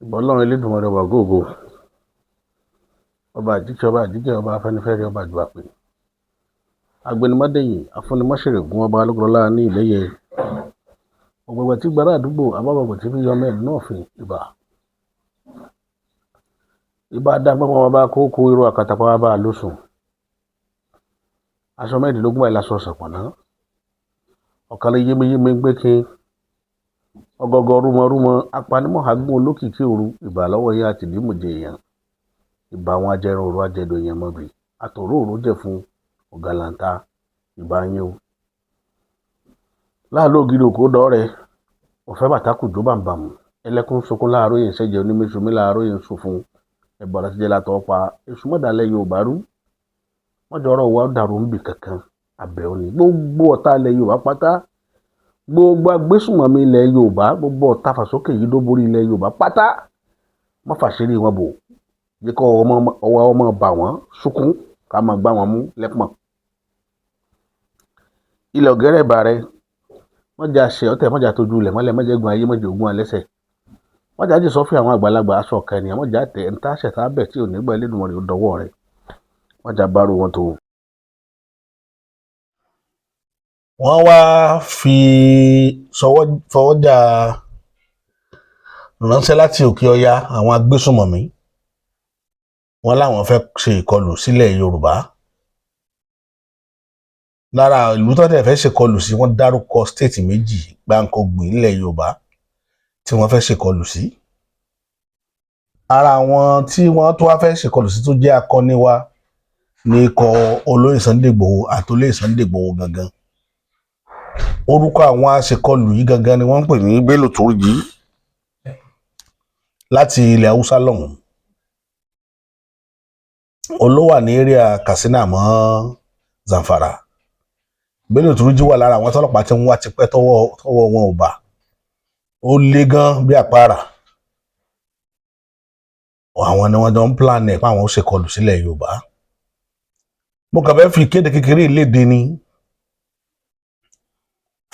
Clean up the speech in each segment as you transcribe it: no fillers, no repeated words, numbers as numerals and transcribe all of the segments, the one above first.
ìbọn Ọlọ́run Elédùmarè ọba góògó ọba àjíkẹ́ ọba afẹ́nifẹ́re ọba àjùbàpè agbẹnimọ́dẹ̀yìn afúnimọ́ṣẹ̀rẹ̀gùn ọba alógunlọ́lá ní ìlẹ́yẹ ọ̀gbọ̀gbẹ̀ tí gbàrà àdúgbò abábọ̀gbẹ̀ tí fi yọ mẹ́rin náà fi ìbá dágbọ́n wọn bá kókó irú àkàtàpá wa bá lóṣùn aṣọ mẹ́rìndínlógún báyìí lásọ ṣàpọ̀nà ọ̀kàlẹ̀ yémeyéme gbẹ́kẹ́ ọgọgọ rúmọrúmọ apanimọ̀hágún olókìkí òru ìbà lọ́wọ́ yẹn àti ìdímọ̀jẹ èèyàn ìbà àwọn ajẹran òru ajẹdọ èèyàn mọ́bì àtòrò òru jẹ fún ọ̀gàlàǹtà ìbà yẹn o láàlú ògiri òkú dọ́ọ̀rẹ́ ọ̀fẹ́ bàtàkù jó bàǹbàmù ẹlẹ́kùn sunkún láàárọ̀ yẹn ṣẹ́jẹ onímẹ̀sùnmí láàárọ̀ yẹn sùn fún ẹ̀bọ̀n àti jẹ́lá tọ́ pa èṣù mọ́dàlẹ́ Yorùbá rú mọ́jọ́ ọ̀rọ̀ wa dàrú ń bì kankan àbẹ̀ òní gbogbo ọ̀tá ilẹ̀ Yorùbá pátá gbogbo agbésùnmọ̀mí ilẹ̀ Yorùbá gbogbo ọ̀tá fàsókè yìí ló borí ilẹ̀ Yorùbá pátá má fàṣírí wọn bò yẹ kọ́ ọwọ́ ọmọ bà wọ́n sunkún ká máa gbá wọn mú lẹ́pọ̀n ilẹ̀ ọ̀gẹ́rẹ́ ìbà rẹ mọ́jà ṣe ọ̀tẹ̀ mọ́jà tójú ilẹ̀ mọ́lẹ̀ mọ́jà egun ayé mọ́jà ogun alẹ́sẹ̀ mọ́jà jì sọ fún àwọn àgbàlagbà aṣọ ọ̀kà ènìyàn mọ́jà tẹ̀ ń tá ṣẹ̀tà bẹ̀ tí ò ní gbọ́ Elédùmarè ó dọwọ́ rẹ mọ́jà bárò wọn tó. wọ́n wá fi fọwọ́jà ránṣẹ́ láti òkè ọya àwọn agbésùnmọ̀mí wọn láwọn fẹ́ ṣe ìkọlù sílẹ̀ Yorùbá lára ìlú tó tẹ̀ fẹ́ ṣèkọlù sí wọ́n dárúkọ stéètì méjì gbáǹkọ́gbì nílẹ̀ Yorùbá tí wọ́n fẹ́ ṣèkọlù sí ara àwọn tí wọ́n tó wá fẹ́ ṣèkọlù sí tó jẹ́ akọni wa ní ikọ̀ olóyè Sunday Igboho àti olóyè Sunday Igboho gangan orúkọ àwọn aṣèkọlù yìí gangan ni wọ́n ń pè ní Bello Turji láti ilẹ̀ Haúsá lọ́hùn olówà ní area Katsina mọ́ Zamfara Bello Turji wà lára àwọn tọ́lọ́pàá tí wọ́n wá ti pẹ́ tọ́wọ́ wọn ò bá ó lé gan bí àpárá àwọn ni wọ́n jọ ń plan ẹ̀ pé àwọn ó ṣèkọlù sílẹ̀ Yorùbá mo kàn fẹ́ fi kéde kékeré ìlédè ni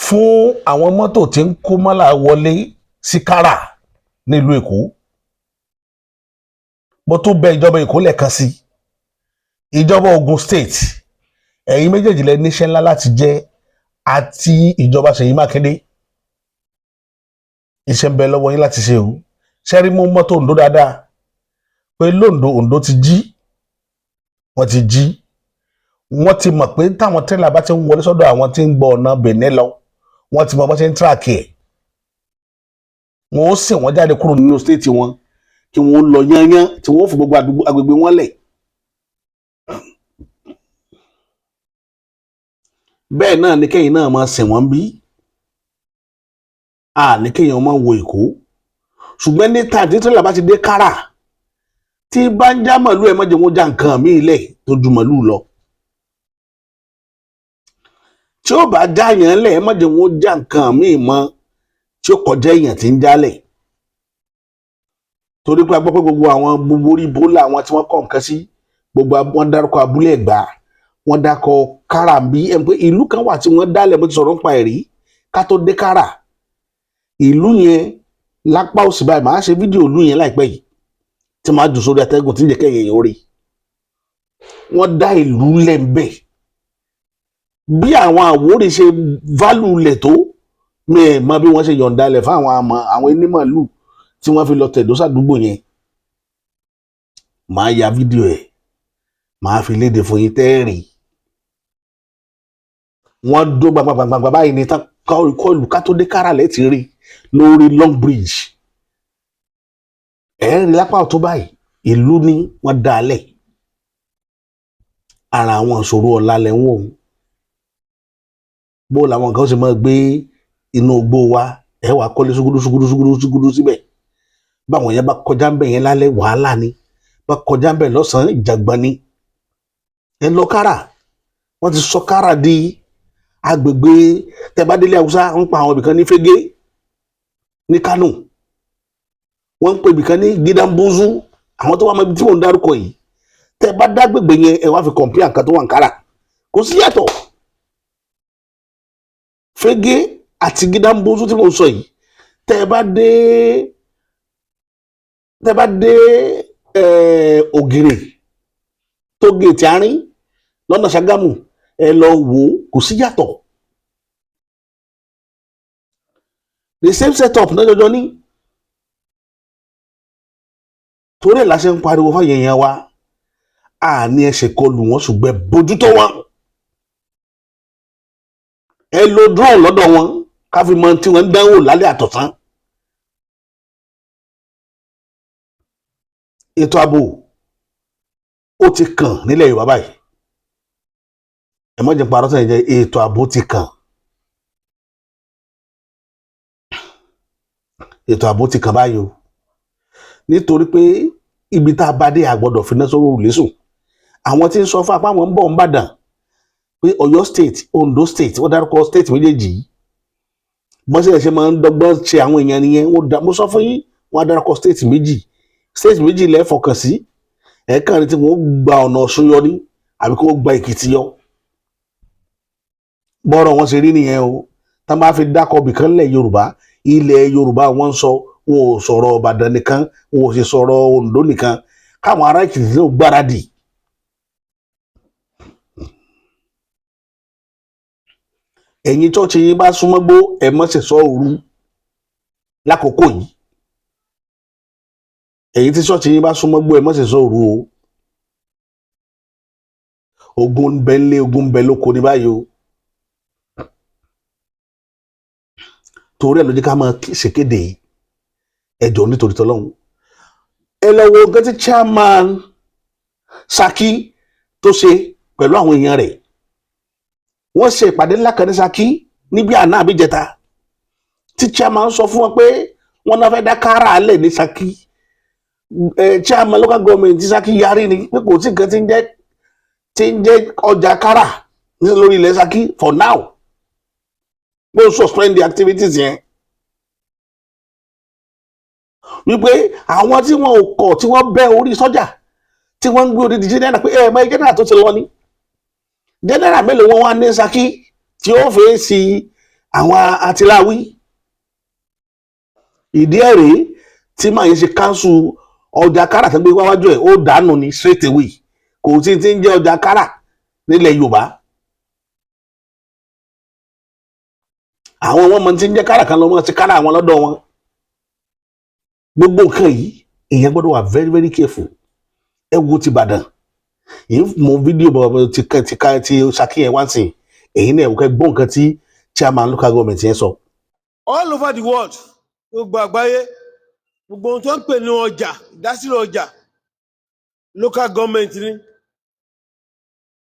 fún àwọn mọ́tò tí ń kó mọ́là wọlé sí Kárà nílùú Èkó mo tún bẹ̀ ìjọba Èkó lẹ́ẹ̀kan sí ìjọba Ògùn State ẹ̀yin méjèèjì lẹ níṣẹ́ ńlá láti jẹ́ àti ìjọba Ṣèyí Mákindé iṣẹ́ ń bẹ lọ́wọ́ yín láti ṣe o ṣẹ́rí mú mọ́tò Oǹdó dáadáa pé lóńdó Oǹdó ti jí wọ́n ti mọ̀ pé táwọn tẹ́lẹ̀ bá ti ń wọlé sọ́dọ̀ àwọn tí ń gbọ́ ọ̀nà Benin lọ wọ́n ti mọ̀ bá ṣe ń tíráàkì ẹ̀ wọ́n ó sìn wọ́n jáde kúrò nínú stéètì wọn kí wọ́n lọ yányán tí wọ́n fi gbogbo agbègbè wọn lẹ̀ bẹ́ẹ̀ náà ní kẹ́yìn náà máa sìn wọ́n bí ní kẹ́yìn máa wo Èkó ṣùgbọ́n ní tàbí tẹ́lẹ̀ bá ti dé Kárà tí bá ń já màlúù ẹ̀ mọ́jẹ̀ wọ́n já nǹkan míì lẹ̀ tó ju màlúù lọ tí ó bá já yẹn lẹ̀ mọ́jẹ̀ wọ́n já nǹkan míì mọ́ tí ó kọjá èèyàn tí ń jálẹ̀ torí pé a gbọ́ pé gbogbo orí bólà àwọn tí wọ́n kọ́ nǹkan sí gbogbo wọn dárúkọ abúlé Ẹ̀gbá wọn dákọ Kárà bí ẹ̀ pé ìlú kan wà tí wọ́n dálẹ̀ bó ti sọ̀rọ̀ ń pa ẹ̀rí ká tó dé Kárà ìlú yẹn lápá òsì báyìí màá ṣe fídíò ìlú yẹn láìpẹ́ yìí tí màá jù sórí atẹ́gùn tí ń jẹ́ kẹ́yìn èèyàn rí wọ́n dá ìlú lẹ́ńbẹ̀ bí àwọn Àwórì ṣe válù lẹ̀ tó mọ bí wọ́n ṣe yọ̀ǹda lẹ̀ fún àwọn onímọ̀lù tí wọ́n fi lọ tẹ̀dó sàdúgbò yẹn màá ya fídíò ẹ̀ màá fi léde fún yín tẹ́ẹ̀rì wọ́n dó gbàgbàgbàgbà báyìí ní kọlù ká tó dé Kárà lẹ́tì rí lórí Long Bridge ẹ̀ẹ́rì lápá ọ̀tún báyìí ìlú ni wọ́n dá lẹ̀ ara àwọn ìṣòro ọ̀la lẹ̀ ń wò ó bó làwọn nǹkan ṣe máa gbé inú igbó wa ẹ wàá kọ́lé ṣúgúdú síbẹ̀ báwọn yẹn bá kọjá ń bẹ̀ yẹn lálẹ́ wàhálà ni bá kọjá ń bẹ̀ lọ́sàn-án ìjàgbọ́n ni ẹ lọ Kárà wọ́n ti sọ Kárà di agbègbè tẹ́bádélé Haúsá ń pa àwọn ibìkan ní Fégé ní Kánò wọ́n ń pè ibìkan ní Gídàmbúzú àwọn tó wà mọ́ ibi tí mò ń dárúkọ yìí tẹ́ bá dágbègbè yẹn ẹ wá fi kọ̀m̀pìà nǹkan tó wà ń Kárà kò sí yàtọ̀ Fégé àti Gídàmbúzú tí mò ń sọ yìí tẹ́ bá dé tẹ́ bá dé Ògìrì tó géètì àárín lọ́nà Ṣàgámù ẹ lọ wò ó kò sí yàtọ̀ the same setup náà jọjọ ní torí ẹ̀ la ṣe ń pariwo fún yẹ̀yẹ̀ wa àní ẹsẹ̀ kọlù wọn ṣùgbọ́n bójútó wọn ẹ lo drone lọ́dọ̀ wọn ká fi mọ tí wọ́n ń dánwò lálẹ́ àtọ̀sán ètò ààbò ó ti kàn nílẹ̀ Yorùbá báyìí ẹ má jẹ́ parọ́ sẹ́yìn jẹ́ ètò ààbò ti kàn ètò ààbò ti kàn báyìí o nítorí pé ibi tá a bá dé àgbọ́dọ̀ fi náà sọ̀rọ̀ òrùlé sùn àwọn tí ń sọ fún apá wọn ń bọ̀ ń bàdàn pé Ọ̀yọ́ state Ondo state wọ́n dárúkọ state méjèèjì yìí bọ́n sì ṣe máa ń dọ́gbọ́n ṣe àwọn èèyàn nìyẹn mo sọ fún yín wọ́n á dárúkọ state méjì lẹ́ẹ̀ fọkàn sí ẹ̀ẹ̀kan ní tí wọ́n gba ọ̀nà Ọ̀ṣun yọ ní àbí kí wọ́n gba Èkìtì yọ bọ́rọ̀ wọn ṣe rí nìyẹn o tá máa fi dákọ̀ bìkan ilẹ̀ Yorùbá wọ́n ń sọ wọn ò sọ̀rọ̀ Ìbàdàn nìkan wọn ò sì sọ̀rọ̀ Oǹdó nìkan káwọn ará Èkìtì náà gbáradì ẹ̀yin ṣọ́ọ̀ṣì yín bá súnmọ́ gbó ẹ̀ mọ́ ṣe sọ òru lákòókò yìí ẹ̀yin tí ṣọ́ọ̀ṣì yín bá súnmọ́ gbó ẹ̀ mọ́ ṣe sọ òru o ogun ń bẹ nílé ogun ń bẹ lóko ní báyìí o torí ẹ̀ ló jẹ́ ká máa ṣèkéde ẹjọ́ nítorí tọ́lọ́hún ẹ lọ wo nǹkan tí chairman Ṣakí tó ṣe pẹ̀lú àwọn èèyàn rẹ̀ wọ́n ṣe ìpàdé ńlá kan ní Ṣakí níbi àná àbíjẹta tí chairman sọ fún wọn pé wọ́n náà fẹ́ dá kára alẹ̀ ní Ṣakí chairman local government ti Ṣakí yarí ni pé kò sí nǹkan tí ń jẹ́ ọjà kára lórí ilẹ̀ Ṣakí for now pé ó suspend the activities yẹn wípé àwọn tí wọn ò kọ̀ tí wọ́n bẹ́ orí sọ́jà tí wọ́n ń gbé odidi general pé ẹ̀ mọ general tó ti lọ ní general mélòó wọn wá ní Ṣakí tí ó fèsì àwọn atiláwí ìdí ẹ̀ rèé tí màá yẹn ṣe káńsù ọjà kára tó gbé wáwájú ẹ̀ ó dànù ní straight away kò tí ń jẹ́ ọjà kára nílẹ̀ Yorùbá àwọn ọmọ tí ń jẹ́ kára kan lọ́mọ ti kára àwọn lọ́dọ̀ wọn gbogbo nǹkan yìí èèyàn gbọ́dọ̀ wà very very careful ẹ wo ti Ìbàdàn mo fídíò bọ̀ ti Ṣakí yẹn wá sí èyí náà ẹ̀wọ̀n gbọ́ nǹkan tí chairman local government yẹn sọ. all over the world gbogbo àgbáyé gbogbo ohun tó ń pè ní ọjà ìdásílẹ̀ ọjà local government ni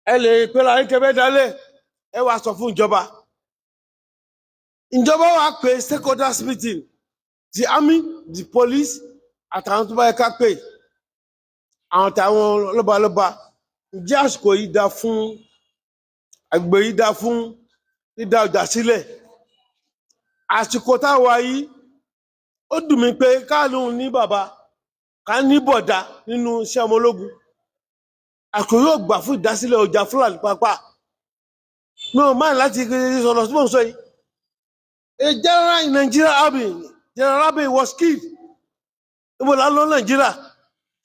ẹ lè pe la kẹfẹ dálẹ̀ ẹ wá sọ fún ìjọba wa pè stakeholders meeting the army the police àtàwọn tó bá yẹ ká pè àwọn táwọn lọ́balọ́ba ǹjẹ́ àsìkò yìí dá fún àgbègbè yìí dá fún dídá ọjà sílẹ̀ àsìkò táwa yìí ó dùn mí pé káàlùn ní bàbá ká ní bọ̀dá nínú iṣẹ́ ọmọ ológun àsìkò yóò gbà fún ìdásílẹ̀ ọjà Fúlàní pápá mi ò máa láti sọ̀rọ̀ sí mò ń sọ yìí a general in Nigeria army General Abe was killed ibo la lọ Nigeria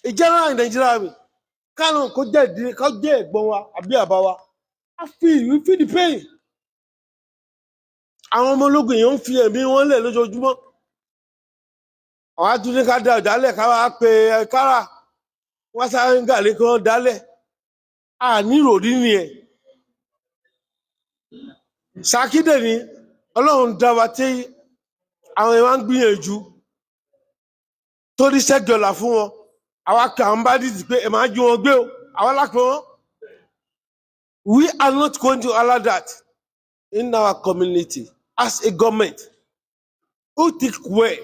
a general in Nigeria army kánú kó jẹ́ ẹ̀gbọ́n wa àbí àbá wa we feel the pain àwọn ọmọ ológun yìí ń fi ẹ̀mí wọn lẹ̀ lójoojúmọ́ àwọn atúndé ká dá ọjà lẹ̀ ká wá pe kára wọ́n sáré ń gàlé kí wọ́n dálẹ̀ àní ìròrí nìyẹn Ṣakí dẹ̀ ni Ọlọ́run dá wa tí àwọn èèyàn ń gbìyànjú tó ní ṣẹ́gọ̀là fún wọn àwa kà ń bá dìtì pé ẹ máa jí wọn gbé o àwa lápẹ wọn. We are not going to allow that in our community as a government who think well.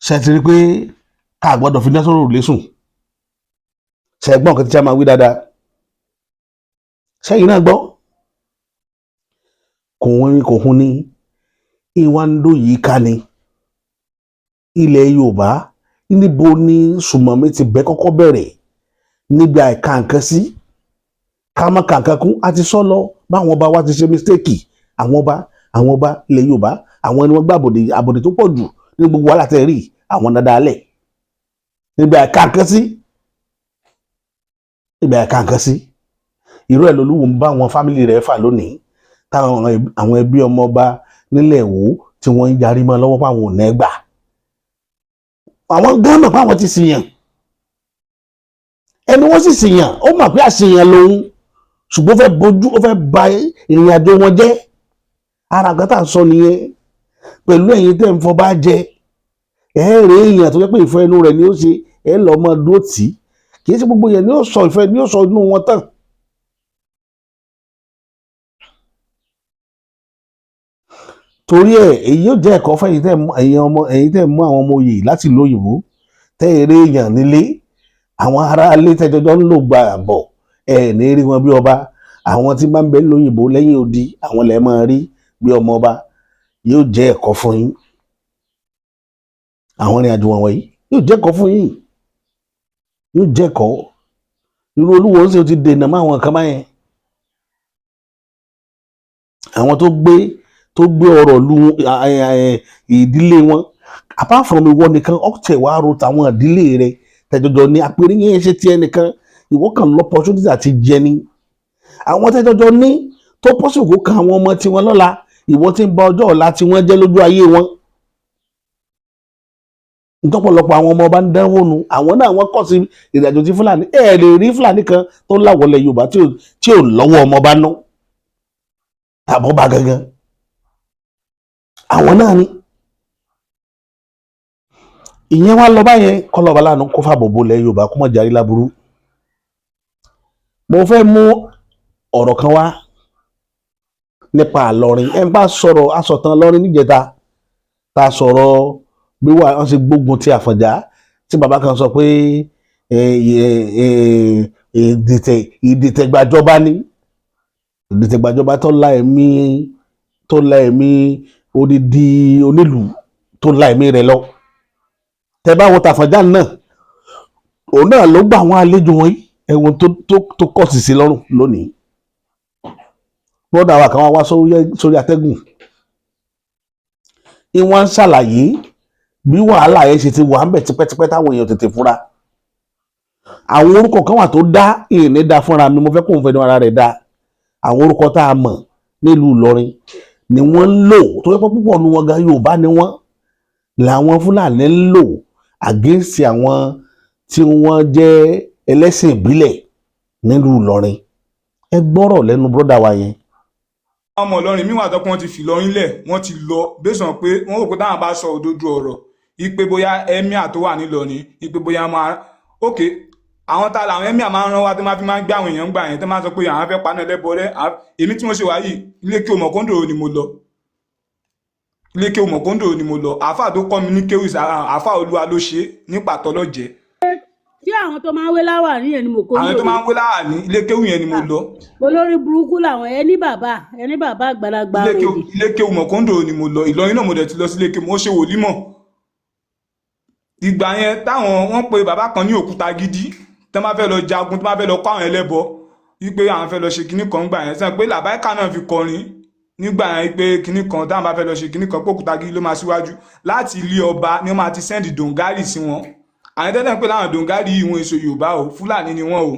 ṣe ti rí pé ká gbọ́dọ̀ fi náà sọ̀rọ̀ lẹ́sùn ṣe gbọ́n nǹkan tí a máa wí dáadáa ṣẹ́yìn náà gbọ́ kò hún ní ìwà ń dó yìí ká ní ilẹ̀ Yorùbá níbo ni Sùmọ̀mí ti bẹ́ kọ́kọ́ bẹ̀rẹ̀ níbi àìka nǹkan sí ká má ka nǹkan kún àti sọ́lọ́ báwọn ọba wa ti ṣe mistake àwọn ọba ilẹ̀ Yorùbá àwọn ẹni wọ́n gbà àbòdè tó pọ̀ jù ní gbogbo wàhálà tẹ̀ rí àwọn dáadáa lẹ̀ níbi àkàǹkan sí níbi àkàǹkan sí irú ẹ̀ lolúwo ń bá àwọn fámìlì rẹ̀ fà lónìí táwọn àwọn ẹbí ọmọọba nílẹ̀ Ìwó tí wọ́n ń yarí mọ́ lọ́wọ́ páwọn ò nẹ́gbà àwọn gánà páwọn ti ṣìyàn ẹni wọ́n sì ṣìyàn ó mọ̀ pé àṣìyàn lòun ṣùgbọ́n ó fẹ́ ba ìrìn àjò wọn jẹ́ ara nǹkan tá à ń sọ nìyẹn pẹ̀lú ẹ̀yin tẹ́ ń fọba jẹ rèé èèyàn tó jẹ́ pé ìfẹ́ inú rẹ̀ ni ó ṣe lọ́ọ́ mọ́ dúró tì í kì í ṣe gbogbo yẹn ni ó sọ ìfẹ́ ni ó sọ inú wọn tán. torí èyí yóò jẹ́ ẹ̀kọ́ fún ẹ̀yin tẹ́ mú àwọn ọmọ òye láti ìlú òyìnbó tẹ́ eré èèyàn nílé àwọn aráalé tẹ́jọjọ́ ń lò gbà bọ̀ ní rí wọn bí ọba àwọn tí máa ń bẹ lóyìnbó lẹ́yìn odi àwọn lẹ́ẹ̀ máa rí bí ọmọ ọba yóò jẹ́ ẹ̀kọ́ fún yín àwọn ìrìn àjò wọ̀nyí yóò jẹ́ ẹ̀kọ́ fún yín yóò jẹ́ ẹ̀kọ́ irú Olúwo ń ṣe ti dènà mọ́ àwọn kan báyẹn àwọn tó gbé ọ̀rọ̀ lu ìdílé wọn apart from ìwọ nìkan ọ̀tẹ̀ wàá ro tàwọn ìdílé rẹ tẹjọjọ ní àpèrè yẹn ṣe tiẹ̀ nìkan ìwọ kan l'opportunity àti jẹ ni àwọn tẹjọjọ ní tó possible kó kan àwọn ọmọ tiwọn lọ́la ìwọ tí ń ba ọjọ́ ọ̀la tí wọ́n jẹ́ lójú ayé wọn ntọ́pọ̀lọpọ̀ àwọn ọmọ ọba ń dánwò nu àwọn náà wọ́n kọ̀ sí ìrìnàjò tí Fúlàní lè rí Fúlàní kan tó láwọlẹ̀ Yorùbá tí ò lọ́wọ́ ọmọ ọba ná tàbọ̀ bá gangan àwọn náà ni ìyẹn wá lọ báyẹn kọlọba lánàá kó fàbọ̀ bolẹ̀ Yorùbá kó mọ̀ járí láburú mo fẹ́ mú ọ̀rọ̀ kan wá nípa Ìlọrin ẹ̀ ń bá sọ̀rọ̀ asọ̀tàn Ìlọrin níjẹta tá a sọ̀rọ̀ bí wọ́n ṣe gbógun ti Àfọ̀njá tí bàbá kan sọ pé ìdìtẹ̀gbàjọba ni ìdìtẹ̀gbàjọba tó la ẹ̀mí odidi onílùú tó la ẹ̀mí rẹ̀ lọ tẹ bá wo tàfọ̀njá náà òun náà ló gbà àwọn àlejò wọn ẹ̀wọ̀n tó kọ̀ sí sí lọ́rùn lónìí bọ́dà wa kan wá sórí atẹ́gùn ìwọ̀n ń ṣàlàyé bí wàhálà yẹn ṣe ti wà ń bẹ̀ tipẹ́tipẹ́ táwọn èèyàn tètè fúnra àwọn orúkọ kan wà tó dá ìrìnnì dá fúnra mi mo fẹ́ kóun fẹ́ ní ara rẹ̀ dá àwọn orúkọ tá a mọ̀ nílùú Ìlọrin ni wọ́n ń lò tó yẹ pé púpọ̀ nu wọn gan Yorùbá ni wọ́n làwọn Fúlàní ń lò against àwọn tí wọ́n jẹ́ ẹlẹ́sìn ìbílẹ̀ nílùú Ìlọrin ẹ gbọ́rọ̀ lẹ́nu bọ́dà wa yẹn. ọmọ Ìlọrin mi wà tó pé wọ́n ti fi Ìlọrin lẹ̀ wọ́n ti lọ bẹ́sàn pé wọ́n rò pé táwọn bá sọ òdodo ọ̀rọ̀ ipe bóyá emir tó wà nílọrin ipe bóyá máa ok àwọn tá làwọn emir máa ń rán wá tó máa fi máa ń gbé àwọn èèyàn gbà yẹn tó máa sọ pé àwọn fẹ́ paná ẹlẹ́bọrẹ́ èmi tí mo ṣe wá yìí ilé kí o mọ̀ kóńdò ni mo lọ ilé kí o mọ̀ kóńdò ni mo lọ àáfà tó kọ́ mi ní kéwì àáfà Olúwa ló ṣe ní pàtó lọ́jẹ́. ṣé àwọn tó máa ń wé láwàní yẹn ni mo kó lórí àwọn tó máa ń wé láwàní ilé kéwì yẹn ni mo lọ. olórí burúkú làwọn ẹni bàbá àgbàlagbà rẹ ilé kéwì mọ̀ kóńdò ni mo lọ Ìlọrin náà mo dẹ̀ ti lọ sí ilé kéwì mo ṣe wòlímọ̀ ìgbà yẹn táwọn wọ́n pe bàbá kan ní òkúta gidi tó máa fẹ́ lọ jagun tó máa fẹ́ lọ kọ́ àwọn ẹlẹ́bọ wípé àwọn fẹ́ lọ ṣe kinní kan gbà yẹn sẹ́n pé làbáìkà náà fi kọrin nígbà yẹn pé kinní kan táwọn bá fẹ́ lọ ṣe kinní kan pé òkúta gidi ló máa síwájú láti ilé ọba ni wọ́n máa ti sẹ́ndì dòǹgárì sí wọn àwọn tẹ́tẹ́ pé láwọn dòǹgárì yìí wọn èso Yorùbá o Fúlàní ni wọ́n o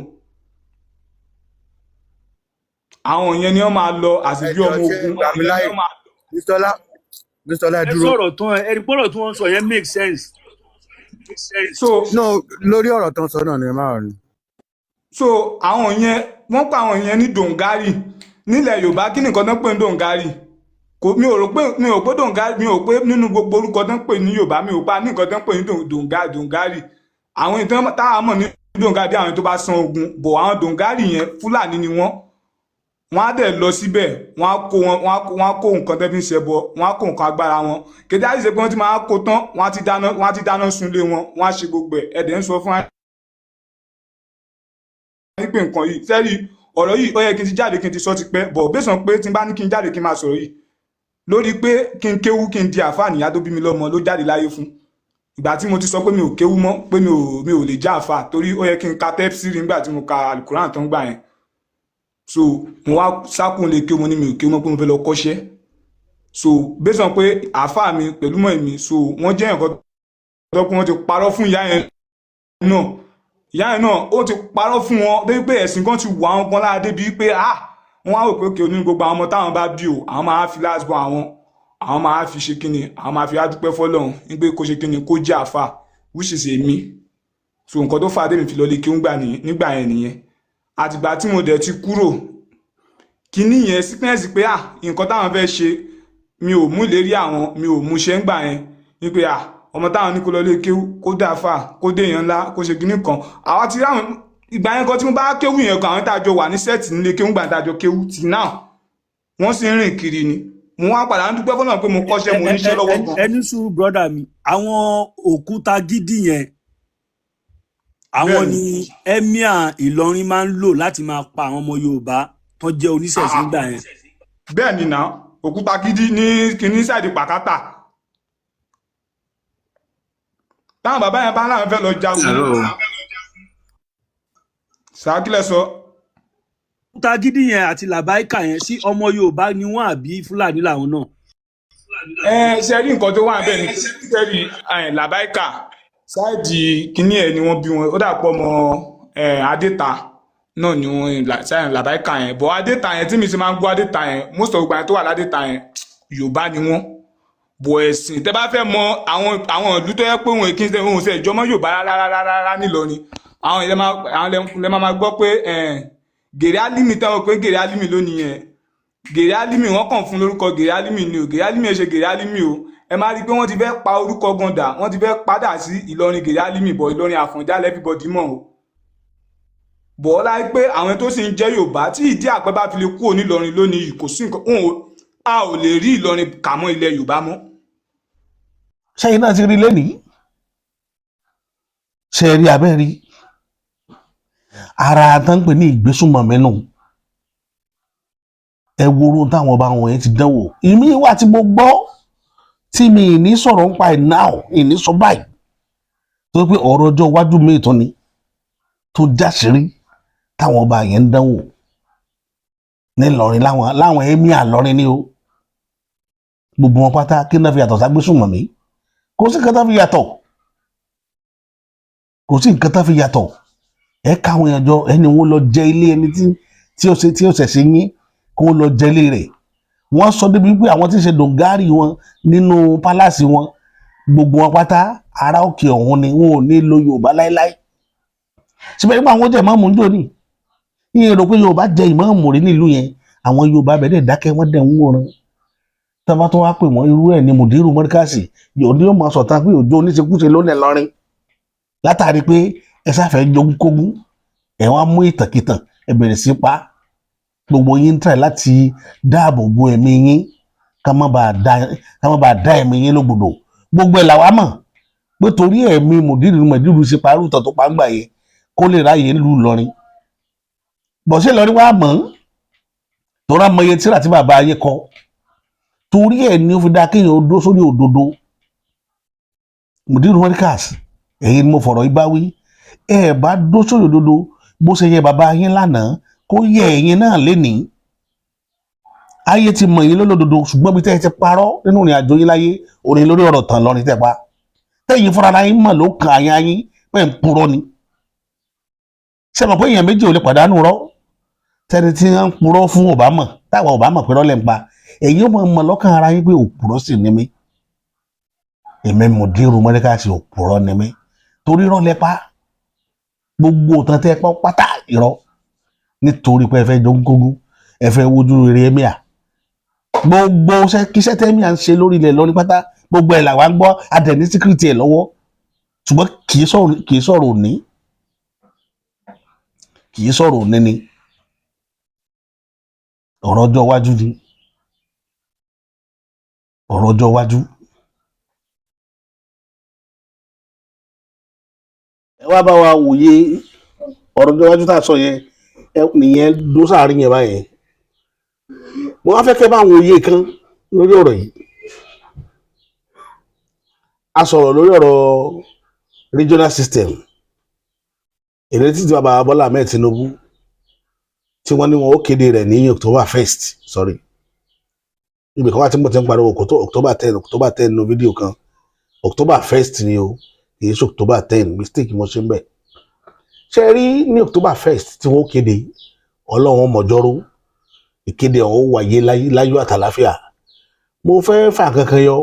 àwọn yẹn ni wọ́n máa lọ àṣìbí ọmọ ogun àwọn yẹn ni wọ́n máa lọ. Bísọ́lá ẹ dúró. sọ̀rọ̀ tán ẹni pọ́nrọ̀ tí wọ́n sọ yẹn make sense. so No, lórí ọ̀rọ̀ tán sọ náà ni ẹ máa rìn. so àwọn yẹn wọ́n pa àwọn yẹn ní dòǹgárì nílẹ̀ Yorùbá kí nìkan tán pè ní dòǹgárì mi ò pé dòǹgárì mi ò pé nínú gbogbo orúkọ tán pè ní Yorùbá mi ò pa ní nǹkan tán pè ní dòǹgárì àwọn ìtàn táwọn mọ̀ ní dòǹgárì àwọn tó bá san ogun bọ̀ àwọn dòǹgárì yẹn Fúlàní ni wọ́n á dẹ̀ lọ síbẹ̀ wọ́n á kó nǹkan tẹ́ fi ń ṣẹbọ wọ́n á kó nǹkan agbára wọn kéde àti ìṣèpé wọ́n ti máa kó tán wọ́n á ti dáná sunlé wọn wọ́n á ṣe gbogbo ẹ̀ ẹ̀dẹ̀ ń sọ fún wa pé nǹkan yìí sẹ́rí ọ̀rọ̀ yìí ó yẹ kí n ti jáde kí n ti sọ ti pẹ́ bọ̀ bẹ́sàn pé tí n bá ní kí n jáde kí n máa sọ̀rọ̀ yìí lórí pé kí n kéwú kí n di àáfàá nìyá tó bí mi lọ́mọ ló jáde láyé fún ìgbà tí mo ti sọ pé mi ò kéwú mọ́ pé mi ò lè já àáfàá torí ó yẹ kí n ka tẹ́psìrì nígbà tí mo ka alukuran tó ń gbà yẹn so mo wá sákùn lè kéwú mo ní mi ò kéwú mọ́ pé mo fẹ́ lọ kọ́ṣẹ́ so bẹ́sàn pé àáfàá mi pẹ̀lú mọ́ èmi so wọ́n jẹ́ nǹkan tó pé wọ́n ti parọ́ fún ìyá yẹn náà ìyá yẹn náà ó ti parọ́ fún wọn débi pé ẹ̀sìn kan ti wà wọn kan lára débi pé wọ́n á rò pé òkè òní gbogbo àwọn ọmọ táwọn bá bí o àwọn máa fi last born àwọn máa fi ṣe kíni àwọn máa fi adúpẹ́ fọlọ́run nígbà kó ṣe kíni kó jẹ́ àfà which is èmi so nǹkan tó fà á tèmi fi lọ lé kí ń gbà nígbà yẹn nìyẹn àtìgbà tí mo dẹ̀ ti kúrò kíní yẹn sickness pé nǹkan táwọn fẹ́ ṣe mi ò mú ìlérí àwọn mi ò mú ṣe ń gbà yẹn ní pé ọmọ táwọn ní kó lọ lé kéwú kó dáfà kó déèyàn ńlá kó ṣe kíní kan àwa ti ráwọn ìgbà yẹn kan tí mo bá kéwú yẹn kan àwọn tájọ wà ní sẹ́ẹ̀tì nílé kéwú gbà tájọ kéwú ti náà wọ́n sì ń rìn kiri ni mo wá padà ń dúpẹ́ fọ́nà pé mo kọ́ṣẹ́ mo níṣẹ́ lọ́wọ́ gan. ẹni sùúrù brọ́dà mi àwọn òkúta gidi yẹn àwọn ni emir Ìlọrin máa ń lò láti máa pa àwọn ọmọ Yorùbá tó jẹ́ oníṣẹ̀ṣe nígbà yẹn. bẹ́ẹ̀ ni náà òkúta gidi ní kinní sáìdì pàkátà táwọn bàbá yẹn bá láwọn fẹ́ lọ jagun sàkílẹ̀ sọ. òkúta gidi yẹn àti làbáìkà yẹn sí ọmọ Yorùbá ni wọ́n àbí Fúlàní làwọn náà. ṣe rí nǹkan tó wà bẹ́ẹ̀ ni sẹ́rí làbáìkà sáìdì kinní ẹ̀ ni wọ́n bí wọn ó dàpọ̀ mọ́ adéta náà ni wọ́n làbáìkà yẹn bọ́ adéta yẹn tí mi ti máa ń gbọ́ adéta yẹn most of gbà yẹn tó wà ládéta yẹn Yorùbá ni wọ́n bọ̀ ẹ̀sìn tẹ́ bá fẹ́ mọ àwọn ìlú tó yẹ pé òun èkí ń òun ṣe ìjọmọ́ Yorùbá rárá nílọrin àwọn ilẹ̀ máa gbọ́ pé gèrè álímì táwọn pé gèrè álímì lónìí yẹn gèrè álímì wọ́n kàn fún lórúkọ gèrè álímì ni o gèrè álímì ẹ̀ ṣe gèrè álímì o ẹ máa rí i pé wọ́n ti fẹ́ pa orúkọ gàndà wọ́n ti fẹ́ padà sí Ìlọrin gèrè álímì bọ̀ Ìlọrin Àfọ̀njá everybody mọ̀ o bọ̀ ọ́ láì pé àwọn tó sì ń jẹ́ Yorùbá tí ìdí àpẹ́ bá fi lè kúrò nílọrin lónìí kò sí nǹkan a ò lè rí Ìlọrin kà mọ́ ilẹ̀ Yorùbá mọ́. sẹ́yìn náà ti rí lẹ́nìí ṣe rí abẹ́ rí ara tán pè ní ìgbésùnmọ̀mí nù ẹ wo orun táwọn ọba wọn yẹn ti dánwò ìmí wà tí mo gbọ́ tí mi ì ní sọ̀rọ̀ ń pa ẹ̀ náà ìní sọ báyìí tó pé ọ̀rọ̀ ọjọ́ iwájú mi ìtàn ni tó jáṣírí táwọn ọba yẹn ń dánwò nílọrin láwọn emir lọrin ni o gbogbo wọn pátá kí náà fi yàtọ̀ ságbésùnmọ̀mí kò sí nǹkan tá fi yàtọ̀ kò sí nǹkan tá fi yàtọ̀ ẹ káwọn èèyàn jọ ẹni wọn lọ jẹ ilé ẹni tí ó ṣẹ̀ṣẹ̀ yín kó lọ jẹ ilé rẹ̀ wọ́n sọ débi pé àwọn tí ń ṣe dòǹgárì wọn nínú pálásì wọn gbogbo wọn pátá ará òkè ọ̀hún ni wọn ò ní lo Yorùbá láéláé síbẹ̀ nípa àwọn jẹ́ ìmáàmù ń jò ní ìyẹn rò pé Yorùbá jẹ ìmáàmù rí nílùú yẹn àwọn Yorùbá bẹ̀rẹ̀ dákẹ́ wọ́n dẹ̀ ń wòran tọ́ba tó wá pè wọ́n irú ẹ̀ ní mùdírù mọ́ríkàsì yóò máa sọ̀tàn pé òjò oníṣekúṣe ló lẹ̀ lọ́rin látàrí pé ẹ sáfẹ́ jogún kógún ẹ wá mú ìtàkìtàn ẹ bẹ̀rẹ̀ sí pa gbogbo yín ń tẹ̀ láti dáàbò bo ẹ̀mí yín ká má bàa dá ẹ̀mí yín lógbòdò gbogbo ẹ̀ làwa mọ̀ pé torí ẹ̀mí mùdírù ṣe parú ìtàn tó pa ń gbà yẹn kó lè ráyè ń lù lọ́rin bọ̀ṣẹ́ lọ́rin wá mọ̀ tó rá mọye tíra tí bàbá ayé kọ torí ẹ̀ ni ó fi dá kéèyàn ó dó sórí òdodo mùdírù mọ́ríkàsì ẹ̀yin ni mo fọ̀rọ̀ ibá wí ẹ bá dó sórí òdodo bó ṣe yẹ bàbá yín lánàá kó yẹ ẹ̀yin náà lénìí ayé ti mọ̀ yín lólódodo ṣùgbọ́n bí tẹ́ ẹ ti parọ́ nínú ìrìn àjò yín láyé òní lórí ọ̀rọ̀ tàn lọ́rin tẹ́ pa tẹ́yìn fúnra yín mọ̀ ló kàn àyà yín pé ń purọ́ ni ṣé mọ̀ pé èèyàn méjì ò lè pàdánù rọ́ tẹ́ni tí wọ́n ń purọ́ fún Obama táwa Obama pé rọ́lẹ̀ ń pa ẹ̀yin ó mọ̀ lọ́kàn ara yín pé òpùrọ́ sì ni mí èmi Mùdírù Mọ́ríkàsì òpùrọ́ ni mí torí rọ́lẹ̀ pa gbogbo òtàn tẹ́ pọ́ pátá irọ́ nítorí pé ẹ fẹ́ jogúnkógún ẹ fẹ́ wojú rere emir gbogbo kíṣẹ́ tẹ́ emir ń ṣe lórí ilẹ̀ lọ́ní pátá gbogbo ẹ̀ làwa ń gbọ́ adẹ̀ní síkírìtì ẹ̀ lọ́wọ́ ṣùgbọ́n kì í sọ̀rọ̀ òní kì í sọ̀rọ̀ òní ni ọ̀rọ̀ ọjọ́ iwájú ni ọ̀rọ̀ ọjọ́ iwájú. ẹ wá bá wa wòye ọ̀rọ̀ ọjọ́ iwájú tá a sọ yẹn nìyẹn dó sáàrin yẹn báyẹn mo wá fẹ́ kẹ́ bá wòye kan lórí ọ̀rọ̀ yìí a sọ̀rọ̀ lórí ọ̀rọ̀ regional system ìrètí tí bàbá Bọ́lá Ahmed Tinubu tí wọ́n ní wọn ó kéde rẹ̀ ní October 1st sorry ibi kan wá tí mo ti ń pariwo October 10 no fídíò kan October 1st ni o kì í ṣe October 10 mistake mo ṣe ń bẹ̀ ṣe rí ní October 1st tí wọ́n kéde ọlọ́run mọ̀jọ́rú ìkéde ọ̀hún wáyé láyọ̀ àtàláfíà mo fẹ́ fà kankan yọ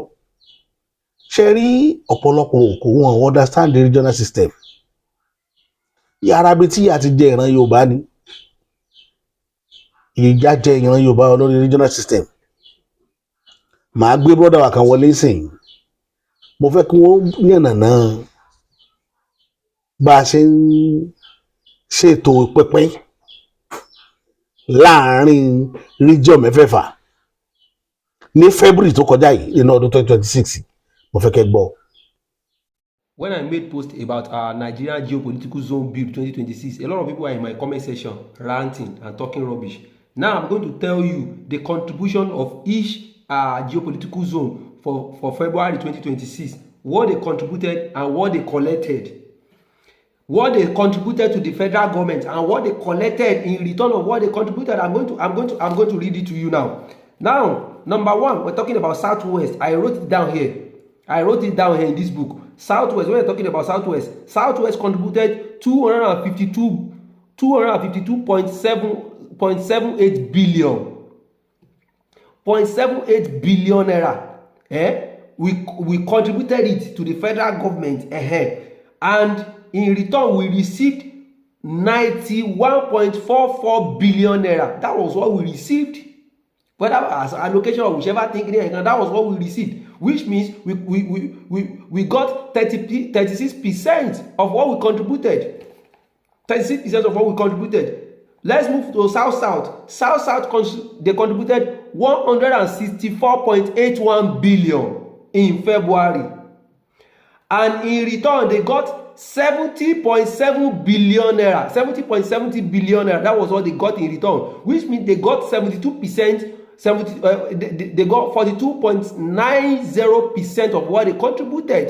ṣe rí ọ̀pọ̀lọpọ̀ òkú wọn understand the regional system yàrá bíi tí a ti jẹ ìran Yorùbá ni ìjà jẹ ìran Yorùbá lórí regional system màá gbé brọ́dà wa kan wọlé sìn mo fẹ́ kí wọ́n yànnàná bá a ṣe ń ṣètò pínpín láàárín region mẹ́fẹ̀ẹ̀fà ní February tó kọjá yìí nínú ọdún 2026 mo fẹ́ kẹ́ gbọ́. When I made post about our Nigerian geopolitical zone build 2026, a lot of people are in my comment section ranting and talking rubbish. Now I'm going to tell you the contribution of each geopolitical zone for February 2026, what they contributed and what they collected. What they contributed to the federal government and what they collected in return of what they contributed. I'm going to read it to you now. Now, number one, we're talking about Southwest. I wrote it down here. In this book. Southwest, when we're talking about Southwest contributed 252.78 billion. 0.78 billion naira. We contributed it to the federal government. And in return, we received 91.44 billion naira. That was what we received. Whether as allocation or whichever thing, that was what we received. Which means we got 36% of what we contributed. 36% of what we contributed. Let's move to South. South, they contributed 164.81 billion in February. And in return, they got 70.7 billion naira. 70.70 billion naira. That was what they got in return. Which means they got 72%. They got 42.90% of what they contributed.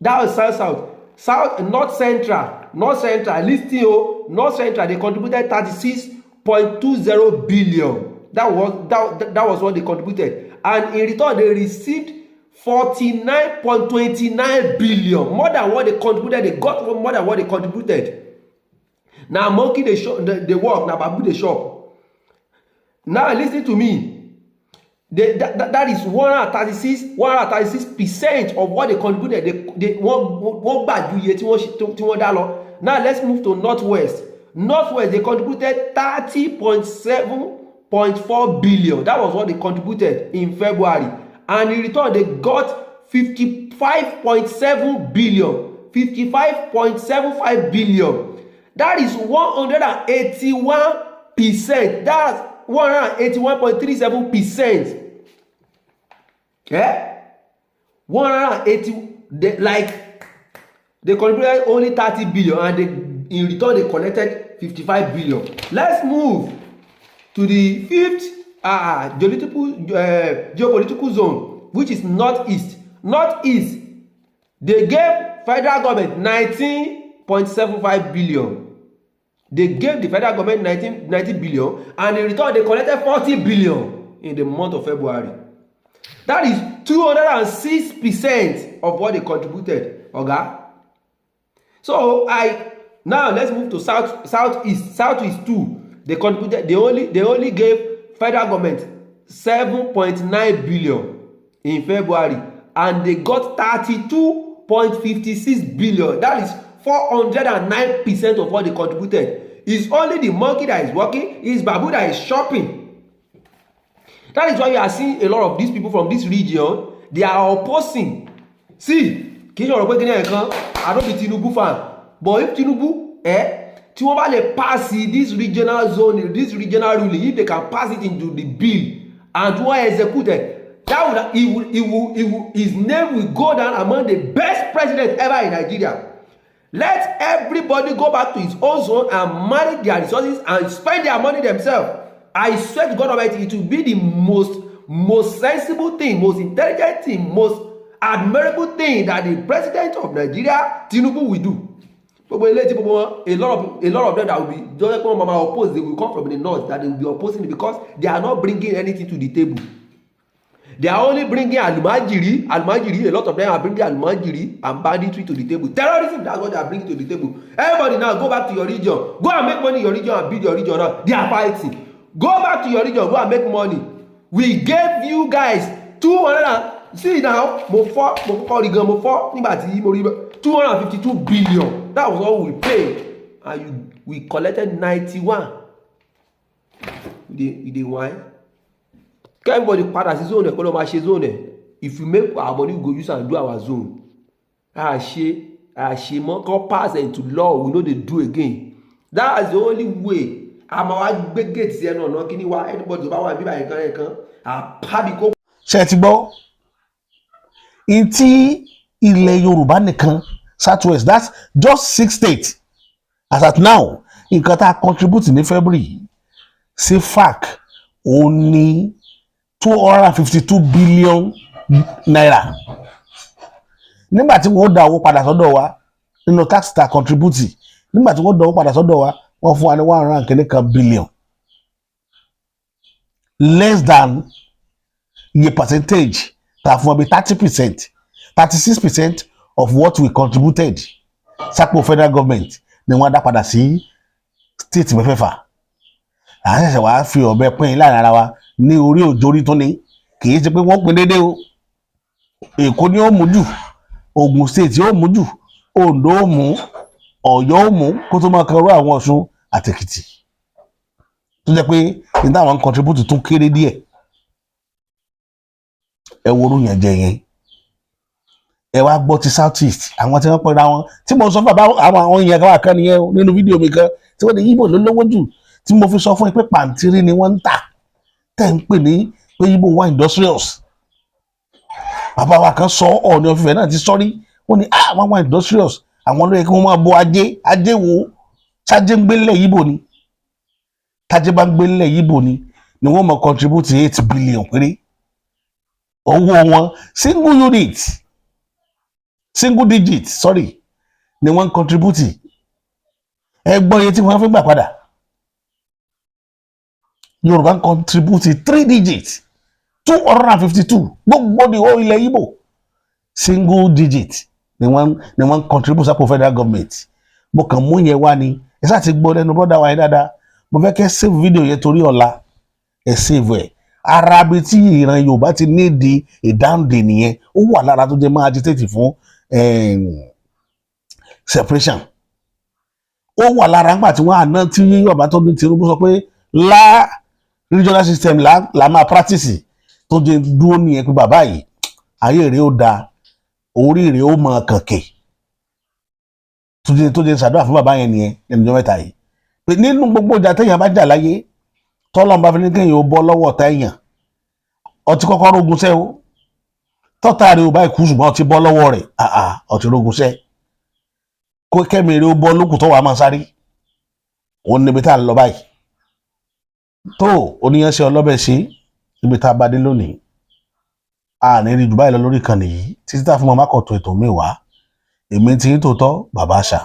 That was South. North Central. Listen, North Central, they contributed 36.20 billion. That was what they contributed. And in return, they received 49.29 billion. More than what they contributed. They got more than what they contributed. Now monkey they work, now babu they shop. Now listen to me. That is 136% of what they contributed. They won't bad you yet. Now let's move to Northwest. Northwest, they contributed 30.7.4 billion. That was what they contributed in February. And in return, they got 55.7 billion. 55.75 billion. That is 181%. That's 181.37%. Yeah? 180, they contributed only 30 billion and in return they collected 55 billion. Let's move to the fifth geopolitical zone, which is Northeast. Northeast, they gave federal government 19.75 billion. They gave the federal government 90 billion and in return they collected 40 billion in the month of February. That is 206% of what they contributed. Okay? So now let's move to Southeast. Southeast too. They contributed. They only gave federal government 7.9 billion in February, and they got 32.56 billion. That is 409% of what they contributed. It's only the monkey that is working. It's babu that is shopping. That is why you are seeing a lot of these people from this region. They are opposing. See, I don't be Tinubu fan, but if Tinubu, Tinubu pass this regional zone, this regional ruling, if they can pass it into the bill and to execute it, that would his name will go down among the best presidents ever in Nigeria. Let everybody go back to his own zone and manage their resources and spend their money themselves. I swear to God Almighty, it will be the most sensible thing, most intelligent thing, most admirable thing that the president of Nigeria, Tinubu, will do. A lot of them that will be opposed, they will come from the north, that they will be opposing it because they are not bringing anything to the table. They are only bringing Almajiri, a lot of them are bringing Almajiri and banditry to the table. Terrorism, that's what they are bringing to the table. Everybody now, go back to your region. Go and make money in your region and build your region now. They are fighting. Go back to your region, go and make money. We gave you guys 200, see now, mo 252 billion. That was all we paid. And we collected 91. They wine. Everybody part as his zone, if we make our money, we go use and do our zone. More go pass into law, we know they do again. That is the only way. I'm a big gates here, no, kini wa anybody about one people can a ṣé ti gbọ́ ìtí ilẹ̀ Yorùbá nìkan Southwest, that's just 6 states as at now. Nǹkan tá a contribute ní February sí FAC ó ní 252 billion naira. Nígbà tí wọ́n dá owó padà sọ́dọ̀ wa nínú tax tá a contribute, nígbà tí wọ́n dá owó padà sọ́dọ̀ wa wọ́n fún wa ní 100 billion, less than a percentage tá a fún wa bí 30%, 36% of what we contributed sápò federal government ni wọ́n dá padà sí state mẹ́fẹ̀ẹ̀fà. À ń ṣẹ̀ṣẹ̀ wá fi ọ̀bẹ pín in láàrin ara wa ní orí òjòrí tó ní, kì í ṣe pé wọ́n pín déédéé o. Èkó ni ó mú jù, Ògùn state yóò mú jù, Oǹdó ó mú, Ọ̀yọ́ ó mú, kó tó máa kan rú àwọn Ọ̀ṣun àti Èkìtì. Tó jẹ́ pé ní táwọn contribute tún kéré díẹ̀. Ẹ wo orú yẹn jẹ yẹn. Ẹ wá gbọ́ ti South East, àwọn tí wọ́n pera wọn tí mo sọ fún àwọn yẹn káwá kan nìyẹn nínú fídíò mi kan tí wọ́n ní Yíbò ló lówó jù, tí mo fi sọ fún yín pé pàǹtírí ni wọ́n ń tà tẹ́ ń pè ní pé Yíbò wà industrious. Bàbá wa kan sọ Ọọ̀ni of Ifẹ̀ náà ti sọ́rí, wọ́n ní wọ́n wà industrious, àwọn ló yẹ kí wọ́n máa bọ ajé wo ṣáájé ń gbélé Yíbò ni, tájé bá ń gbélé Yíbò ni wọ́n mọ̀ contribute 8 billion péré. Owó wọn single digit ni wọ́n contribute. Ẹ gbọ́ iye tí wọ́n fi gbà padà. Yorùbá contribute 3 digits, 252. Gbogbo ní ó ilẹ̀ Yíbò single digit ni wọ́n contribute sápò federal government. Mo kàn mú yẹn wá ni ẹ ṣáà ti gbọ́ lẹ́nu brother wa yẹn dáadáa. Mo fẹ́ kẹ́ save video yẹn torí ọ̀la ẹ save ẹ̀. Arabi tí ìran Yorùbá ti ní di ìdáǹdè nìyẹn, ó wà lára tó jẹ́ máa agitate fún separation. Ó wà lára nígbà tí wọ́n àná tí Yorùbá tó ní Tinubu sọ pé regional system la máa practice, tó jẹ́ dúró nìyẹn pé bàbá yìí ayé rẹ̀ ó da, orí rẹ̀ ó mọ kànkè, tó jẹ́ ṣàdúrà fún bàbá yẹn nìyẹn ẹnìjọ́ mẹ́ta yìí. Pé nínú gbogbo ìjà téèyàn bá jà láyé tọ́lọ́run bá fi ní kéèyàn ó bọ́ lọ́wọ́ ọ̀tá èèyàn, ọtí kọ́kọ́ rógun sẹ́ o, tọ́ta rẹ̀ ò bá ikú ṣùgbọ́n ọtí bọ́ lọ́wọ́ rẹ̀ ọtí rógun sẹ́, kó kẹ́mi rẹ̀ ó bọ́ lókùn tó wàá máa sáré. Òun níbi tá à ń lọ báyìí tó oníyanṣẹ́ ọlọ́bẹ̀ ṣe níbi tá a bá dé lónìí. Àní rí jù báyìí lọ lórí ìkànnì yìí títí tá a fún mọ́ mákọ̀tún ètò mi wá. Èmi ti ń tòótọ́ bàbá àṣà.